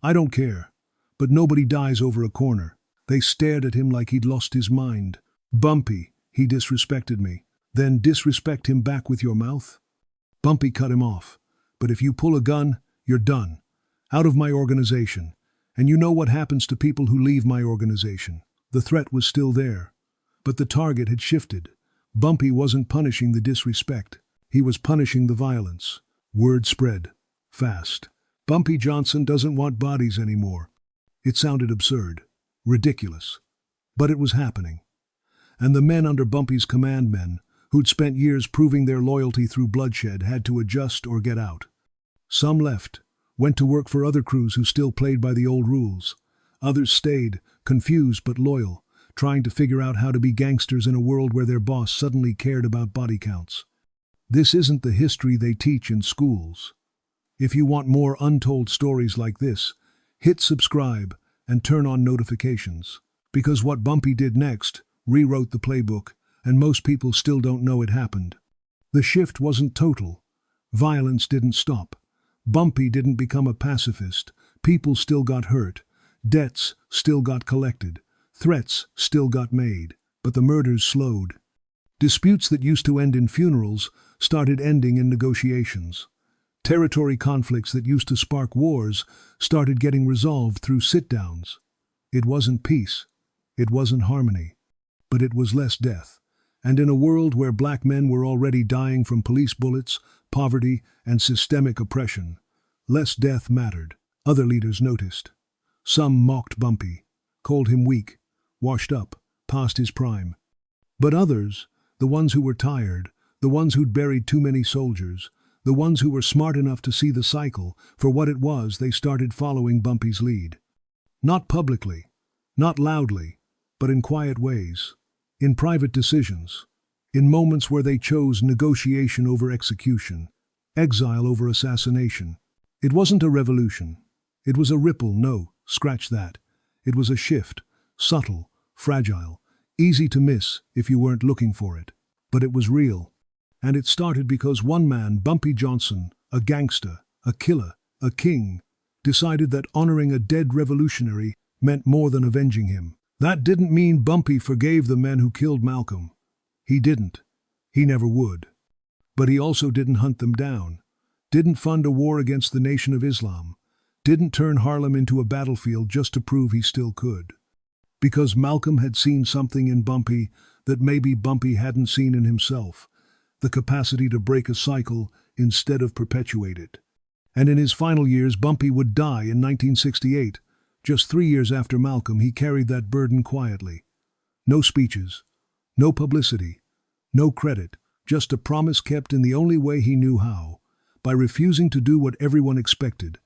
A: I don't care, but nobody dies over a corner." They stared at him like he'd lost his mind. "Bumpy, he disrespected me." "Then disrespect him back with your mouth?" Bumpy cut him off. "But if you pull a gun, you're done. Out of my organization. And you know what happens to people who leave my organization." The threat was still there, but the target had shifted. Bumpy wasn't punishing the disrespect. He was punishing the violence. Word spread. Fast. "Bumpy Johnson doesn't want bodies anymore." It sounded absurd. Ridiculous. But it was happening. And the men under Bumpy's command men, who'd spent years proving their loyalty through bloodshed, had to adjust or get out. Some left, went to work for other crews who still played by the old rules. Others stayed, confused but loyal, trying to figure out how to be gangsters in a world where their boss suddenly cared about body counts. This isn't the history they teach in schools. If you want more untold stories like this, hit subscribe and turn on notifications. Because what Bumpy did next rewrote the playbook, and most people still don't know it happened. The shift wasn't total. Violence didn't stop. Bumpy didn't become a pacifist. People still got hurt. Debts still got collected. Threats still got made. But the murders slowed. Disputes that used to end in funerals started ending in negotiations. Territory conflicts that used to spark wars started getting resolved through sit-downs. It wasn't peace. It wasn't harmony. But it was less death. And in a world where black men were already dying from police bullets, poverty, and systemic oppression, less death mattered. Other leaders noticed. Some mocked Bumpy, called him weak, washed up, past his prime. But others, the ones who were tired, the ones who'd buried too many soldiers, the ones who were smart enough to see the cycle for what it was, they started following Bumpy's lead. Not publicly, not loudly, but in quiet ways, in private decisions, in moments where they chose negotiation over execution, exile over assassination. It wasn't a revolution. It was a ripple, no, scratch that. It was a shift, subtle, fragile, easy to miss if you weren't looking for it. But it was real. And it started because one man, Bumpy Johnson, a gangster, a killer, a king, decided that honoring a dead revolutionary meant more than avenging him. That didn't mean Bumpy forgave the men who killed Malcolm. He didn't. He never would. But he also didn't hunt them down, didn't fund a war against the Nation of Islam, didn't turn Harlem into a battlefield just to prove he still could. Because Malcolm had seen something in Bumpy that maybe Bumpy hadn't seen in himself, the capacity to break a cycle instead of perpetuate it. And in his final years, Bumpy would die in 1968. Just 3 years after Malcolm, he carried that burden quietly. No speeches, no publicity, no credit, just a promise kept in the only way he knew how, by refusing to do what everyone expected.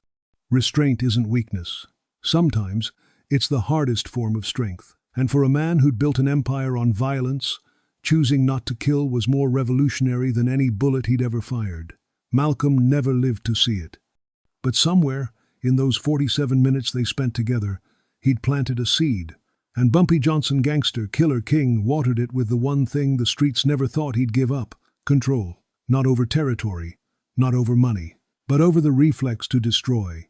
A: Restraint isn't weakness. Sometimes, it's the hardest form of strength. And for a man who'd built an empire on violence, Choosing not to kill was more revolutionary than any bullet he'd ever fired. Malcolm never lived to see it. But somewhere, in those 47 minutes they spent together, he'd planted a seed. And Bumpy Johnson, gangster, killer, king, watered it with the one thing the streets never thought he'd give up: control. Not over territory, not over money, but over the reflex to destroy.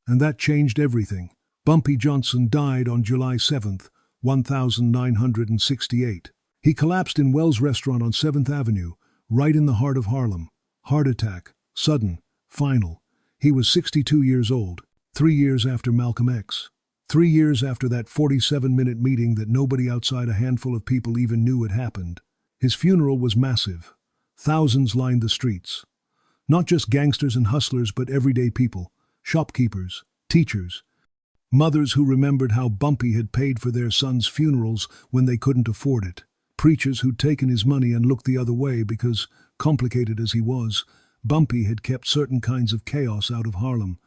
A: And that changed everything. Bumpy Johnson died on July 7th, 1968. He collapsed in Wells Restaurant on 7th Avenue, right in the heart of Harlem. Heart attack, sudden, final. He was 62 years old, 3 years after Malcolm X. 3 years after that 47-minute meeting that nobody outside a handful of people even knew had happened. His funeral was massive. Thousands lined the streets. Not just gangsters and hustlers, but everyday people, shopkeepers, teachers, mothers who remembered how Bumpy had paid for their sons' funerals when they couldn't afford it, preachers who'd taken his money and looked the other way because, complicated as he was, Bumpy had kept certain kinds of chaos out of Harlem.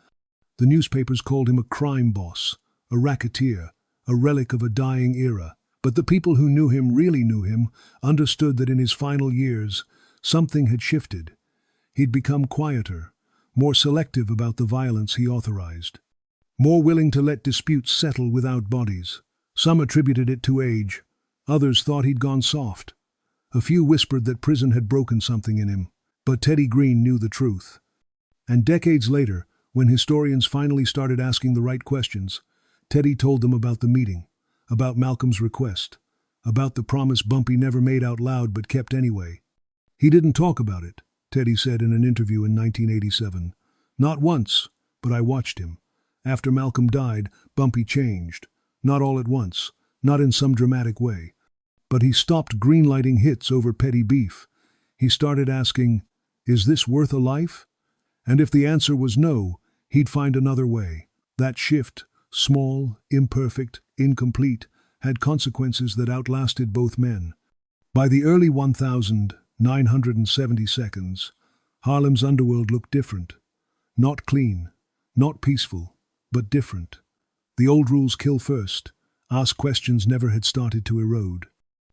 A: The newspapers called him a crime boss, a racketeer, a relic of a dying era. But the people who knew him, really knew him, understood that in his final years, something had shifted. He'd become quieter, more selective about the violence he authorized, more willing to let disputes settle without bodies. Some attributed it to age, others thought he'd gone soft. A few whispered that prison had broken something in him, but Teddy Green knew the truth. And decades later, when historians finally started asking the right questions, Teddy told them about the meeting, about Malcolm's request, about the promise Bumpy never made out loud but kept anyway. He didn't talk about it, Teddy said in an interview in 1987. Not once, but I watched him. After Malcolm died, Bumpy changed. Not all at once, not in some dramatic way. But he stopped greenlighting hits over petty beef. He started asking, is this worth a life? And if the answer was no, he'd find another way. That shift, small, imperfect, incomplete, had consequences that outlasted both men. By the early 1970s, Harlem's underworld looked different. Not clean, not peaceful, but different. The old rules, kill first, ask questions, never had started to erode.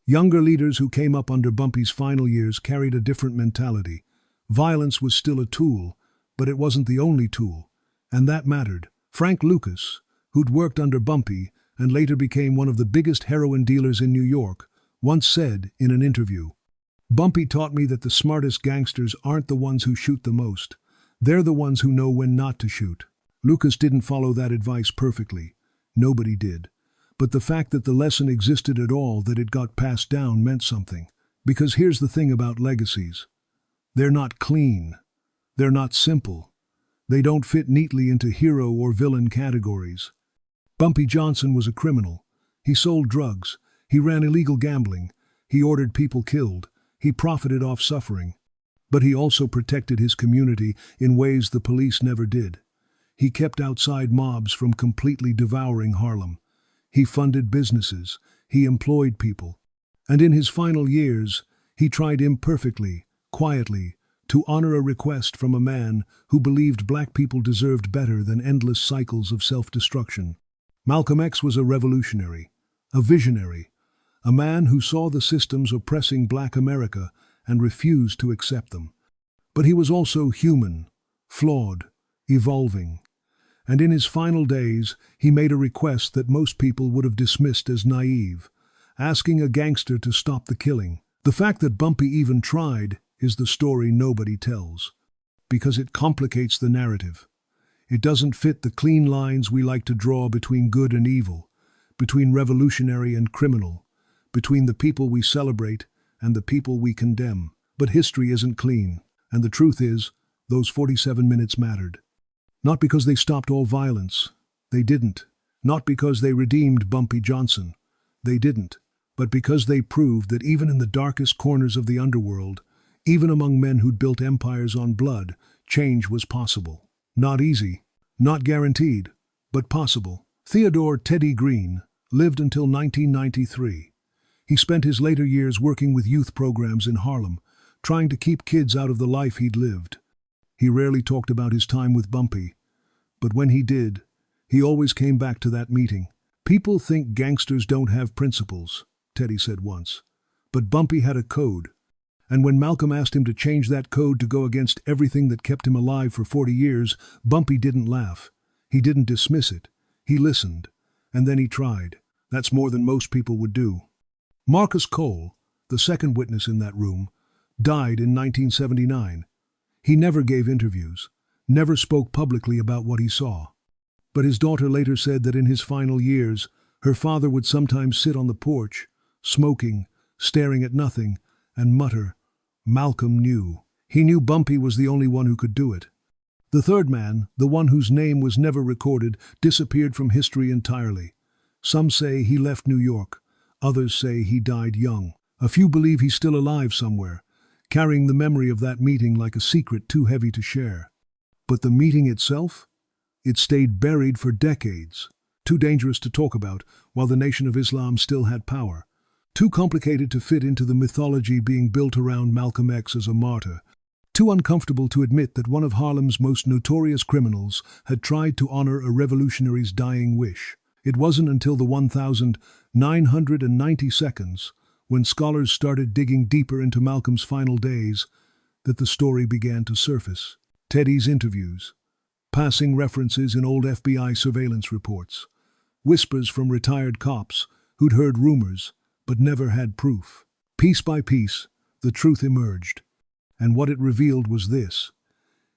A: Younger leaders who came up under Bumpy's final years carried a different mentality. Violence was still a tool, but it wasn't the only tool, and that mattered. Frank Lucas, who'd worked under Bumpy and later became one of the biggest heroin dealers in New York, once said in an interview, "Bumpy taught me that the smartest gangsters aren't the ones who shoot the most. They're the ones who know when not to shoot." Lucas didn't follow that advice perfectly. Nobody did. But the fact that the lesson existed at all, that it got passed down, meant something. Because here's the thing about legacies. They're not clean. They're not simple. They don't fit neatly into hero or villain categories. Bumpy Johnson was a criminal. He sold drugs. He ran illegal gambling. He ordered people killed. He profited off suffering. But he also protected his community in ways the police never did. He kept outside mobs from completely devouring Harlem. He funded businesses. He employed people. And in his final years, he tried imperfectly, quietly, to honor a request from a man who believed black people deserved better than endless cycles of self-destruction. Malcolm X was a revolutionary, a visionary, a man who saw the systems oppressing black America and refused to accept them. But he was also human, flawed, evolving. And in his final days, he made a request that most people would have dismissed as naive, asking a gangster to stop the killing. The fact that Bumpy even tried is the story nobody tells, because it complicates the narrative. It doesn't fit the clean lines we like to draw between good and evil, between revolutionary and criminal, between the people we celebrate and the people we condemn. But history isn't clean, and the truth is, those 47 minutes mattered. Not because they stopped all violence. They didn't. Not because they redeemed Bumpy Johnson. They didn't. But because they proved that even in the darkest corners of the underworld, even among men who'd built empires on blood, change was possible. Not easy, not guaranteed, but possible. Theodore "Teddy" Green lived until 1993. He spent his later years working with youth programs in Harlem, trying to keep kids out of the life he'd lived. He rarely talked about his time with Bumpy, but when he did, he always came back to that meeting. "People think gangsters don't have principles," Teddy said once. But Bumpy had a code. And when Malcolm asked him to change that code to go against everything that kept him alive for 40 years, Bumpy didn't laugh. He didn't dismiss it. He listened. And then he tried. That's more than most people would do. Marcus Cole, the second witness in that room, died in 1979. He never gave interviews, never spoke publicly about what he saw. But his daughter later said that in his final years, her father would sometimes sit on the porch, smoking, staring at nothing, and mutter, "Malcolm knew." He knew Bumpy was the only one who could do it. The third man, the one whose name was never recorded, disappeared from history entirely. Some say he left New York. Others say he died young. A few believe he's still alive somewhere, carrying the memory of that meeting like a secret too heavy to share. But the meeting itself? It stayed buried for decades. Too dangerous to talk about while the Nation of Islam still had power. Too complicated to fit into the mythology being built around Malcolm X as a martyr. Too uncomfortable to admit that one of Harlem's most notorious criminals had tried to honor a revolutionary's dying wish. It wasn't until the 1,990 seconds, when scholars started digging deeper into Malcolm's final days, that the story began to surface. Teddy's interviews, passing references in old FBI surveillance reports, whispers from retired cops who'd heard rumors but never had proof. Piece by piece, the truth emerged. And what it revealed was this: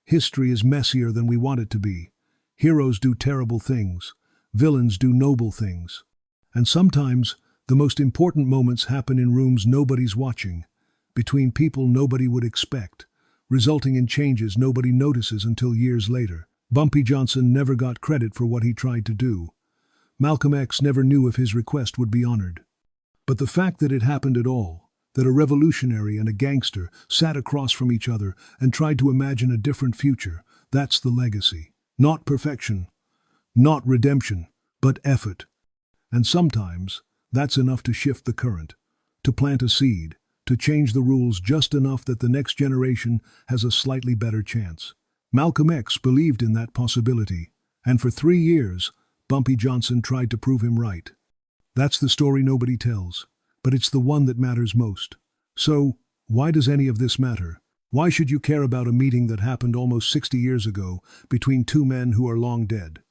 A: history is messier than we want it to be. Heroes do terrible things. Villains do noble things. And sometimes, the most important moments happen in rooms nobody's watching, between people nobody would expect, resulting in changes nobody notices until years later. Bumpy Johnson never got credit for what he tried to do. Malcolm X never knew if his request would be honored. But the fact that it happened at all, that a revolutionary and a gangster sat across from each other and tried to imagine a different future, that's the legacy. Not perfection, not redemption, but effort. And sometimes, that's enough to shift the current, to plant a seed, to change the rules just enough that the next generation has a slightly better chance. Malcolm X believed in that possibility, and for 3 years, Bumpy Johnson tried to prove him right. That's the story nobody tells, but it's the one that matters most. So, why does any of this matter? Why should you care about a meeting that happened almost 60 years ago between two men who are long dead?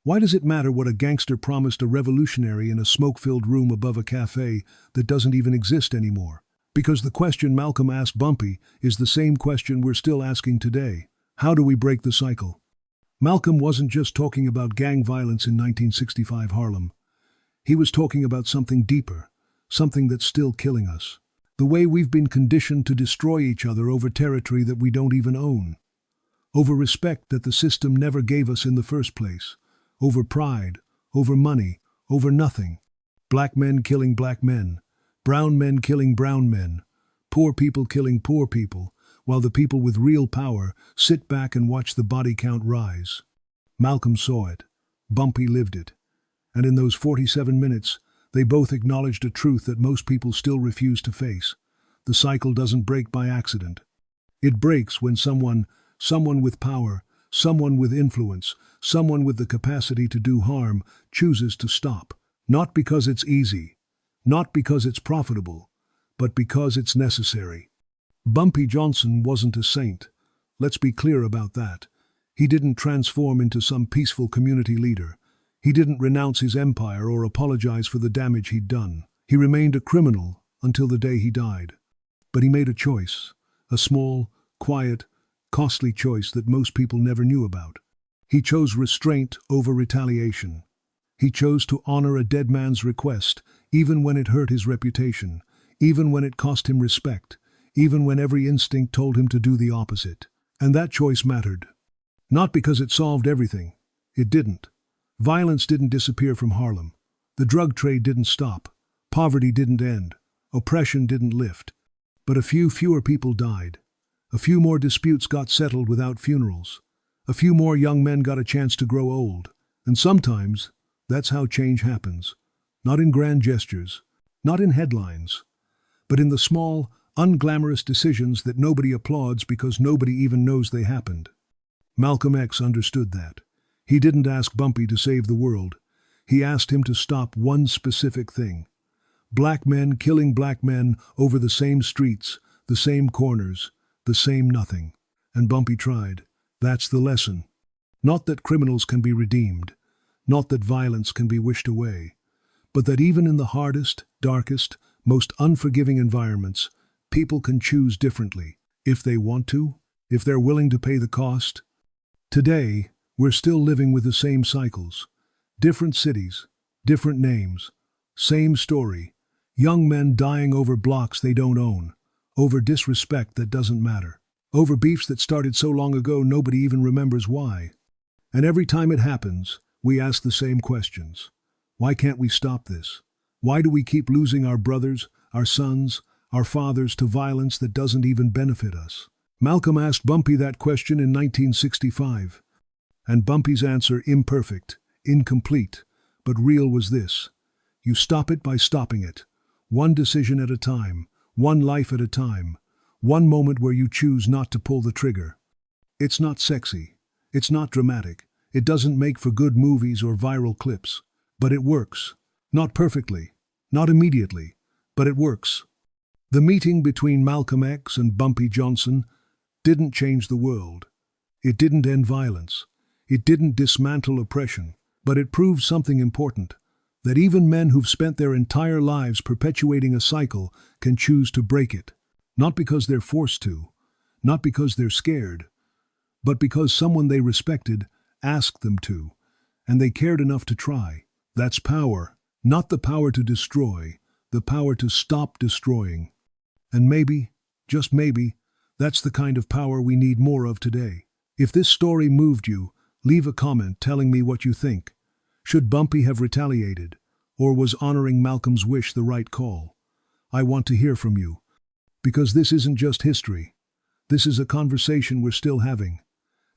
A: Why does it matter what a gangster promised a revolutionary in a smoke-filled room above a cafe that doesn't even exist anymore? Because the question Malcolm asked Bumpy is the same question we're still asking today. How do we break the cycle? Malcolm wasn't just talking about gang violence in 1965 Harlem. He was talking about something deeper, something that's still killing us. The way we've been conditioned to destroy each other over territory that we don't even own. Over respect that the system never gave us in the first place. Over pride, over money, over nothing. Black men killing black men. Brown men killing brown men. Poor people killing poor people, while the people with real power sit back and watch the body count rise. Malcolm saw it. Bumpy lived it. And in those 47 minutes, they both acknowledged a truth that most people still refuse to face. The cycle doesn't break by accident. It breaks when someone with power, someone with influence, someone with the capacity to do harm, chooses to stop. Not because it's easy, not because it's profitable, but because it's necessary. Bumpy Johnson wasn't a saint. Let's be clear about that. He didn't transform into some peaceful community leader. He didn't renounce his empire or apologize for the damage he'd done. He remained a criminal until the day he died. But he made a choice, a small, quiet, costly choice that most people never knew about. He chose restraint over retaliation. He chose to honor a dead man's request, even when it hurt his reputation, even when it cost him respect, even when every instinct told him to do the opposite. And that choice mattered. Not because it solved everything. It didn't. Violence didn't disappear from Harlem. The drug trade didn't stop. Poverty didn't end. Oppression didn't lift. But a few fewer people died. A few more disputes got settled without funerals. A few more young men got a chance to grow old. And sometimes, that's how change happens. Not in grand gestures, not in headlines, but in the small, unglamorous decisions that nobody applauds because nobody even knows they happened. Malcolm X understood that. He didn't ask Bumpy to save the world. He asked him to stop one specific thing. Black men killing black men over the same streets, the same corners, the same nothing. And Bumpy tried. That's the lesson. Not that criminals can be redeemed, not that violence can be wished away, but that even in the hardest, darkest, most unforgiving environments, people can choose differently, if they want to, if they're willing to pay the cost. Today, we're still living with the same cycles. Different cities, different names, same story. Young men dying over blocks they don't own, over disrespect that doesn't matter, over beefs that started so long ago nobody even remembers why. And every time it happens, we ask the same questions. Why can't we stop this? Why do we keep losing our brothers, our sons, our fathers to violence that doesn't even benefit us? Malcolm asked Bumpy that question in 1965. And Bumpy's answer, imperfect, incomplete, but real, was this: you stop it by stopping it. One decision at a time, one life at a time, one moment where you choose not to pull the trigger. It's not sexy. It's not dramatic. It doesn't make for good movies or viral clips. But it works. Not perfectly, not immediately, but it works. The meeting between Malcolm X and Bumpy Johnson didn't change the world. It didn't end violence. It didn't dismantle oppression. But it proved something important: that even men who've spent their entire lives perpetuating a cycle can choose to break it. Not because they're forced to, not because they're scared, but because someone they respected asked them to, and they cared enough to try. That's power, not the power to destroy, the power to stop destroying. And maybe, just maybe, that's the kind of power we need more of today. If this story moved you, leave a comment telling me what you think. Should Bumpy have retaliated, or was honoring Malcolm's wish the right call? I want to hear from you, because this isn't just history. This is a conversation we're still having,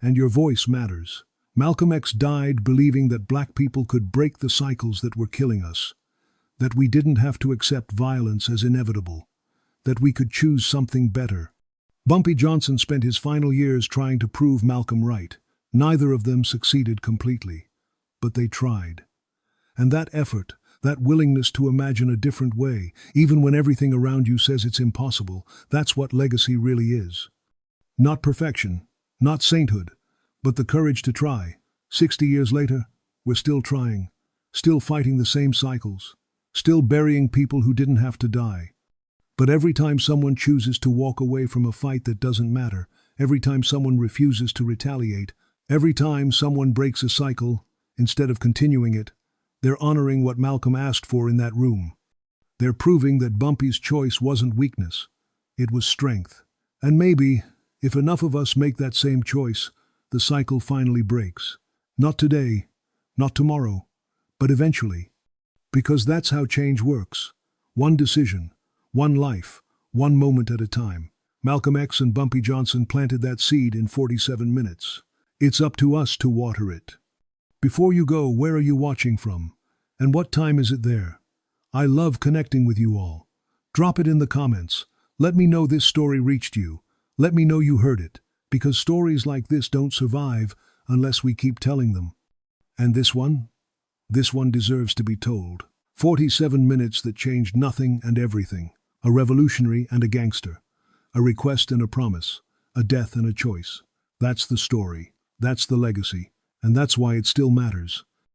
A: and your voice matters. Malcolm X died believing that black people could break the cycles that were killing us, that we didn't have to accept violence as inevitable, that we could choose something better. Bumpy Johnson spent his final years trying to prove Malcolm right. Neither of them succeeded completely, but they tried. And that effort, that willingness to imagine a different way, even when everything around you says it's impossible, that's what legacy really is. Not perfection, not sainthood, but the courage to try. 60 years later, we're still trying, still fighting the same cycles, still burying people who didn't have to die. But every time someone chooses to walk away from a fight that doesn't matter, every time someone refuses to retaliate, every time someone breaks a cycle, instead of continuing it, they're honoring what Malcolm asked for in that room. They're proving that Bumpy's choice wasn't weakness, it was strength. And maybe, if enough of us make that same choice, the cycle finally breaks. Not today, not tomorrow, but eventually. Because that's how change works. One decision, one life, one moment at a time. Malcolm X and Bumpy Johnson planted that seed in 47 minutes. It's up to us to water it. Before you go, where are you watching from? And what time is it there? I love connecting with you all. Drop it in the comments. Let me know this story reached you. Let me know you heard it. Because stories like this don't survive unless we keep telling them. And this one? This one deserves to be told. 47 minutes that changed nothing and everything. A revolutionary and a gangster. A request and a promise. A death and a choice. That's the story. That's the legacy. And that's why it still matters.